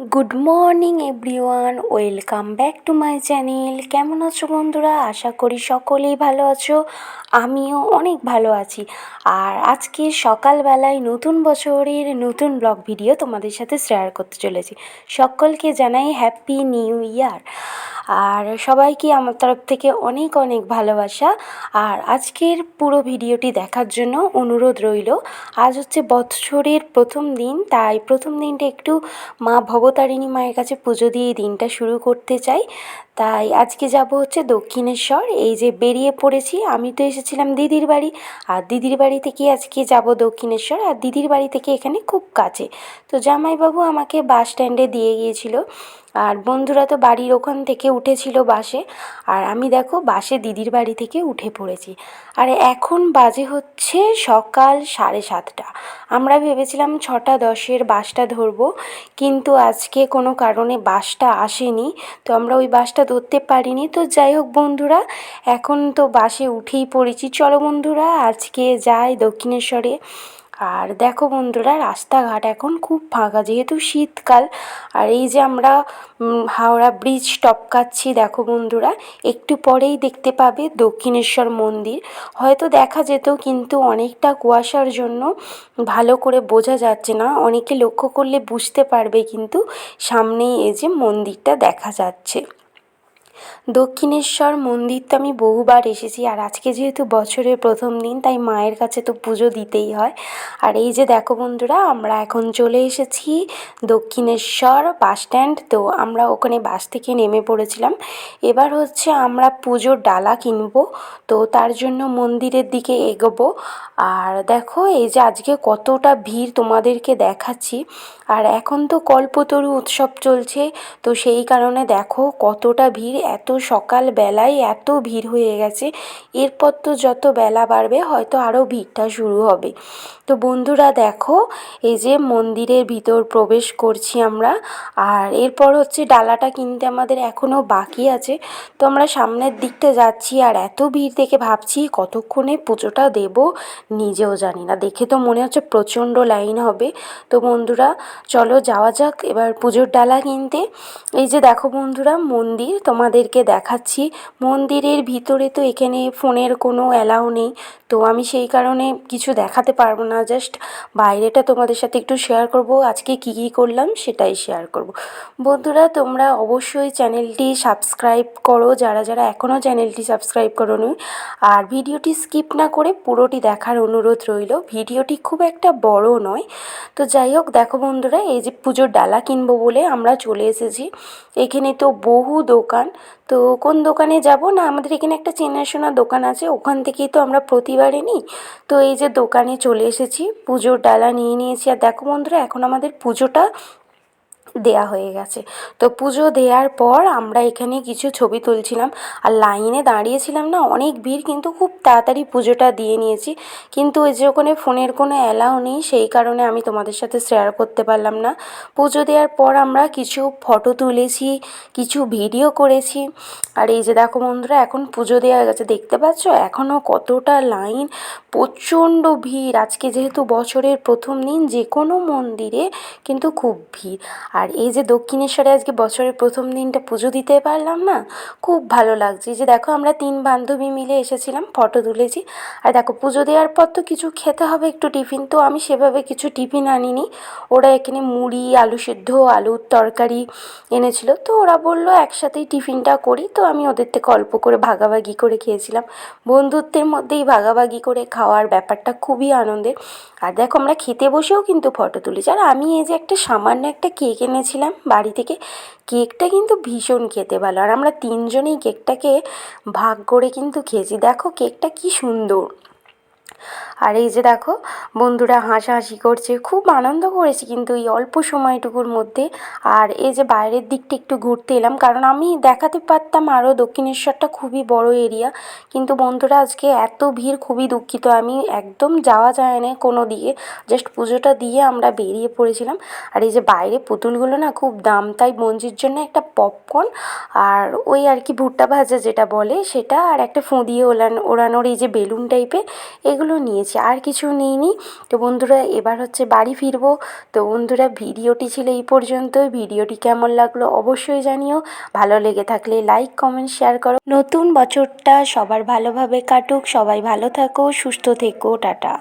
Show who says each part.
Speaker 1: Good morning everyone, welcome back to my channel. কেমন আছো বন্ধুরা? আশা করি সকলেই ভালো আছো। আমিও অনেক ভালো আছি। আর আজকে সকালবেলায় নতুন বছরের নতুন ব্লগ ভিডিও তোমাদের সাথে শেয়ার করতে চলেছি। সকলকে জানাই হ্যাপি নিউ ইয়ার। আর সবাইকে আমার তরফ থেকে অনেক অনেক ভালোবাসা। আর আজকের পুরো ভিডিওটি দেখার জন্য অনুরোধ রইল। আজ হচ্ছে বৎসরের প্রথম দিন, তাই প্রথম দিনটা একটু মা ভবতারিণী মায়ের কাছে পুজো দিয়ে এই দিনটা শুরু করতে চাই। তাই আজকে যাব হচ্ছে দক্ষিণেশ্বর। এই যে বেরিয়ে পড়েছি, আমি তো এসেছিলাম দিদির বাড়ি, আর দিদির বাড়ি থেকে আজকে যাব দক্ষিণেশ্বর। আর দিদির বাড়ি থেকে এখানে খুব কাছে, তো জামাইবাবু আমাকে বাস স্ট্যান্ডে দিয়ে গিয়েছিল। আর বন্ধুরা তো বাড়ির ওখান থেকে উঠেছিল বাসে, আর আমি দেখো বাসে দিদির বাড়ি থেকে উঠে পড়েছি। আর এখন বাজে হচ্ছে সকাল 7:30। আমরা ভেবেছিলাম 6:10 বাসটা ধরবো, কিন্তু আজকে কোনো কারণে বাসটা আসেনি, তো আমরা ওই বাসটা ধরতে পারিনি। তো যাই হোক বন্ধুরা, এখন তো বাসে উঠেই পড়েছি। চলো বন্ধুরা আজকে যাই দক্ষিণেশ্বরে। আর দেখো বন্ধুরা, রাস্তাঘাট এখন খুব ফাঁকা, যেহেতু শীতকাল। আর এই যে আমরা হাওড়া ব্রিজ টপকাচ্ছি, দেখো বন্ধুরা একটু পরেই দেখতে পাবে দক্ষিণেশ্বর মন্দির। হয়তো দেখা যেত, কিন্তু অনেকটা কুয়াশার জন্য ভালো করে বোঝা যাচ্ছে না। অনেকে লক্ষ্য করলে বুঝতে পারবে, কিন্তু সামনেই এই যে মন্দিরটা দেখা যাচ্ছে। দক্ষিণেশ্বর মন্দির তো আমি বহুবার এসেছি, আর আজকে যেহেতু বছরের প্রথম দিন, তাই মায়ের কাছে তো পুজো দিতেই হয়। আর এই যে দেখো বন্ধুরা, আমরা এখন চলে এসেছি দক্ষিণেশ্বর বাস স্ট্যান্ড। তো আমরা ওখানে বাস থেকে নেমে পড়েছিলাম। এবার হচ্ছে আমরা পুজোর ডালা কিনবো, তো তার জন্য মন্দিরের দিকে এগোবো। আর দেখো এই যে আজকে কতটা ভিড় তোমাদেরকে দেখাচ্ছি। আর এখন তো কল্পতরু উৎসব চলছে, তো সেই কারণে দেখো কতটা ভিড়। এত সকালবেলায় এত ভিড় হয়ে গেছে। এরপর তো যত বেলা বাড়বে হয়তো আরও ভিড়টা শুরু হবে। তো বন্ধুরা দেখো, এই যে মন্দিরের ভিতর প্রবেশ করছি আমরা। আর এরপর হচ্ছে ডালাটা কিনতে আমাদের এখনও বাকি আছে। তো আমরা সামনের দিকটা যাচ্ছি, আর এত ভিড় দেখে ভাবছি কতক্ষণে পুজোটা দেব নিজেও জানি না। দেখে তো মনে হচ্ছে প্রচণ্ড লাইন হবে। তো বন্ধুরা চলো যাওয়া যাক এবার পুজোর ডালা কিনতে। এই যে দেখো বন্ধুরা মন্দির তোমাদেরকে দেখাচ্ছি। মন্দিরের ভিতরে তো এখানে ফোনের কোনো অ্যালাউ নেই, তো আমি সেই কারণে কিছু দেখাতে পারবো না। জাস্ট বাইরেটা তোমাদের সাথে একটু শেয়ার করব, আজকে কী কী করলাম সেটাই শেয়ার করব। বন্ধুরা তোমরা অবশ্যই চ্যানেলটি সাবস্ক্রাইব করো, যারা যারা এখনও চ্যানেলটি সাবস্ক্রাইব করোনি। আর ভিডিওটি স্কিপ না করে পুরোটি দেখার অনুরোধ রইল। ভিডিওটি খুব একটা বড় নয়। তো যাই হোক দেখো বন্ধুরা, এই যে পুজোর ডালা কিনবো বলে আমরা চলে এসেছি। এখানে তো বহু দোকান। তো কোন দোকানে যাব না, আমাদের এখানে একটা চেনাশোনা দোকান আছে, ওখান থেকেই তো আমরা প্রতিবারে নিই। তো এই যে দোকানে চলে এসেছি, পুজোর ডালা নিয়ে নিয়েছি। আর দেখো বন্ধুরা, এখন আমাদের পুজোটা দেয়া হয়ে গেছে। তো পুজো দেওয়ার পর আমরা এখানে কিছু ছবি তুলছিলাম, আর লাইনে দাঁড়িয়েছিলাম না, অনেক ভিড়, কিন্তু খুব তাড়াতাড়ি পুজোটা দিয়ে নিয়েছি। কিন্তু ওই যে ওখানে ফোনের কোনো অ্যালাউ নেই, সেই কারণে আমি তোমাদের সাথে শেয়ার করতে পারলাম না। পুজো দেওয়ার পর আমরা কিছু ফটো তুলেছি, কিছু ভিডিও করেছি। আর এই যে দেখো বন্ধুরা, এখন পুজো দেওয়া হয়ে গেছে, দেখতে পাচ্ছ এখনও কতটা লাইন, প্রচণ্ড ভিড়। আজকে যেহেতু বছরের প্রথম দিন, যে কোনো মন্দিরে কিন্তু খুব ভিড়। আর এই যে দক্ষিণেশ্বরে আজকে বছরের প্রথম দিনটা পুজো দিতে পারলাম না, খুব ভালো লাগছে। এই যে দেখো আমরা 3 বান্ধবী মিলে এসেছিলাম, ফটো তুলেছি। আর দেখো পুজো দেওয়ার পর তো কিছু খেতে হবে, একটু টিফিন। তো আমি সেভাবে কিছু টিফিন আনিনি, ওরা এখানে মুড়ি, আলু সিদ্ধ, আলুর তরকারি এনেছিল। তো ওরা বললো একসাথেই টিফিনটা করি, তো আমি ওদের থেকে অল্প করে ভাগাভাগি করে খেয়েছিলাম। বন্ধুত্বের মধ্যেই ভাগাভাগি করে খাওয়ার ব্যাপারটা খুবই আনন্দের। আর দেখো আমরা খেতে বসেও কিন্তু ফটো তুলেছি। আর আমি এই যে একটা সামান্য একটা কেক এনেছিলাম বাড়ি থেকে, কেকটা কিন্তু ভীষণ খেতে ভালো। আর আমরা 3 জনেই কেকটাকে ভাগ করে কিন্তু খেয়েছি। দেখো কেকটা কি সুন্দর। আর এই যে দেখো বন্ধুরা হাসাহাসি করছে, খুব আনন্দ করেছি কিন্তু এই অল্প সময়টুকুর মধ্যে। আর এই যে বাইরের দিকটা একটু ঘুরতে এলাম, কারণ আমি দেখাতে পারতাম আরও, দক্ষিণেশ্বরটা খুবই বড় এরিয়া। কিন্তু বন্ধুরা আজকে এত ভিড়, খুবই দুঃখিত, আমি একদম যাওয়া যায় না কোনো দিকে। জাস্ট পুজোটা দিয়ে আমরা বেরিয়ে পড়েছিলাম। আর এই যে বাইরে পুতুলগুলো না খুব দাম, তাই মঞ্জির জন্য একটা পপকর্ন, আর ওই আর কি ভুট্টা ভাজা যেটা বলে সেটা, আর একটা ফুঁ দিয়ে ওড়ানোর এই যে বেলুন টাইপের, এগুলো নিয়েছি, আর কিছু নিইনি। তো বন্ধুরা এবার হচ্ছে বাড়ি ফিরবো। তো বন্ধুরা ভিডিওটি ছিল এই পর্যন্তই। ভিডিওটি কেমন লাগলো অবশ্যই জানিও। ভালো লেগে থাকলে লাইক কমেন্ট শেয়ার করো। নতুন বছরটা সবার ভালোভাবে কাটুক, সবাই ভালো থাকো, সুস্থ থেকো, টাটা।